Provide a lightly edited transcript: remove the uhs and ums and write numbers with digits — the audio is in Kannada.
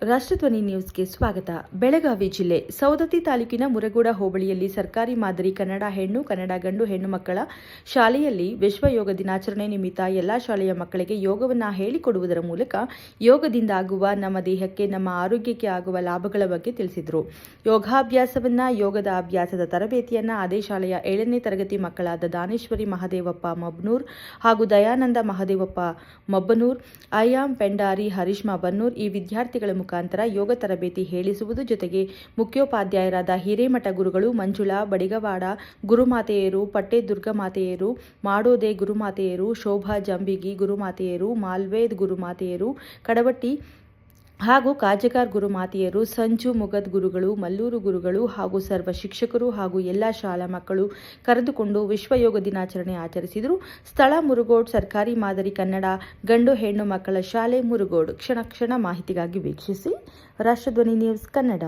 ರಾಷ್ಟ್ರಧ್ವನಿ ನ್ಯೂಸ್ಗೆ ಸ್ವಾಗತ. ಬೆಳಗಾವಿ ಜಿಲ್ಲೆ ಸವದತ್ತಿ ತಾಲೂಕಿನ ಮುರಗೋಡ ಹೋಬಳಿಯಲ್ಲಿ ಸರ್ಕಾರಿ ಮಾದರಿ ಕನ್ನಡ ಹೆಣ್ಣು, ಕನ್ನಡ ಗಂಡು, ಹೆಣ್ಣು ಮಕ್ಕಳ ಶಾಲೆಯಲ್ಲಿ ವಿಶ್ವ ಯೋಗ ದಿನಾಚರಣೆ ನಿಮಿತ್ತ ಎಲ್ಲ ಶಾಲೆಯ ಮಕ್ಕಳಿಗೆ ಯೋಗವನ್ನು ಹೇಳಿಕೊಡುವುದರ ಮೂಲಕ ಯೋಗದಿಂದ ಆಗುವ ನಮ್ಮ ದೇಹಕ್ಕೆ, ನಮ್ಮ ಆರೋಗ್ಯಕ್ಕೆ ಆಗುವ ಲಾಭಗಳ ಬಗ್ಗೆ ತಿಳಿಸಿದರು. ಯೋಗದ ಅಭ್ಯಾಸದ ತರಬೇತಿಯನ್ನು ಅದೇ ಶಾಲೆಯ 7ನೇ ತರಗತಿ ಮಕ್ಕಳಾದ ದಾನೇಶ್ವರಿ ಮಹದೇವಪ್ಪ ಮಬ್ಬನೂರ್ ಹಾಗೂ ದಯಾನಂದ ಮಹದೇವಪ್ಪ ಮಬ್ಬನೂರ್, ಅಯ್ಯಾಮ್ ಪೆಂಡಾರಿ ಹರೀಶ್ಮಾ ಬನ್ನೂರ್ ಈ ವಿದ್ಯಾರ್ಥಿಗಳ ಮುಖಾಂತರ ಯೋಗ ತರಬೇತಿ ಹೇಳಿಸುವುದು ಜೊತೆಗೆ ಮುಖ್ಯೋಪಾಧ್ಯಾಯರಾದ ಹಿರೇಮಠ ಗುರುಗಳು, ಮಂಜುಳಾ ಬಡಿಗವಾಡ ಗುರುಮಾತೆಯರು, ಪಟ್ಟೆ ದುರ್ಗಮಾತೆಯರು, ಮಾಡೋದೆ ಗುರುಮಾತೆಯರು, ಶೋಭಾ ಜಂಬಿಗಿ ಗುರುಮಾತೆಯರು, ಮಾಲ್ವೇದ್ ಗುರುಮಾತೆಯರು, ಕಡವಟ್ಟಿ ಹಾಗೂ ಕಾಜಗಾರ್ ಗುರುಮಾತೆಯರು, ಸಂಜು ಮುಗದ್ ಗುರುಗಳು, ಮಲ್ಲೂರು ಗುರುಗಳು ಹಾಗೂ ಸರ್ವ ಶಿಕ್ಷಕರು ಹಾಗೂ ಎಲ್ಲ ಶಾಲಾ ಮಕ್ಕಳು ಕರೆದುಕೊಂಡು ವಿಶ್ವ ಯೋಗ ದಿನಾಚರಣೆ ಆಚರಿಸಿದರು. ಸ್ಥಳ ಮುರುಗೋಡ್ ಸರ್ಕಾರಿ ಮಾದರಿ ಕನ್ನಡ ಗಂಡು ಹೆಣ್ಣು ಮಕ್ಕಳ ಶಾಲೆ ಮುರುಗೋಡ್. ಕ್ಷಣ ಕ್ಷಣ ಮಾಹಿತಿಗಾಗಿ ವೀಕ್ಷಿಸಿ ರಾಷ್ಟ್ರಧ್ವನಿ ನ್ಯೂಸ್ ಕನ್ನಡ.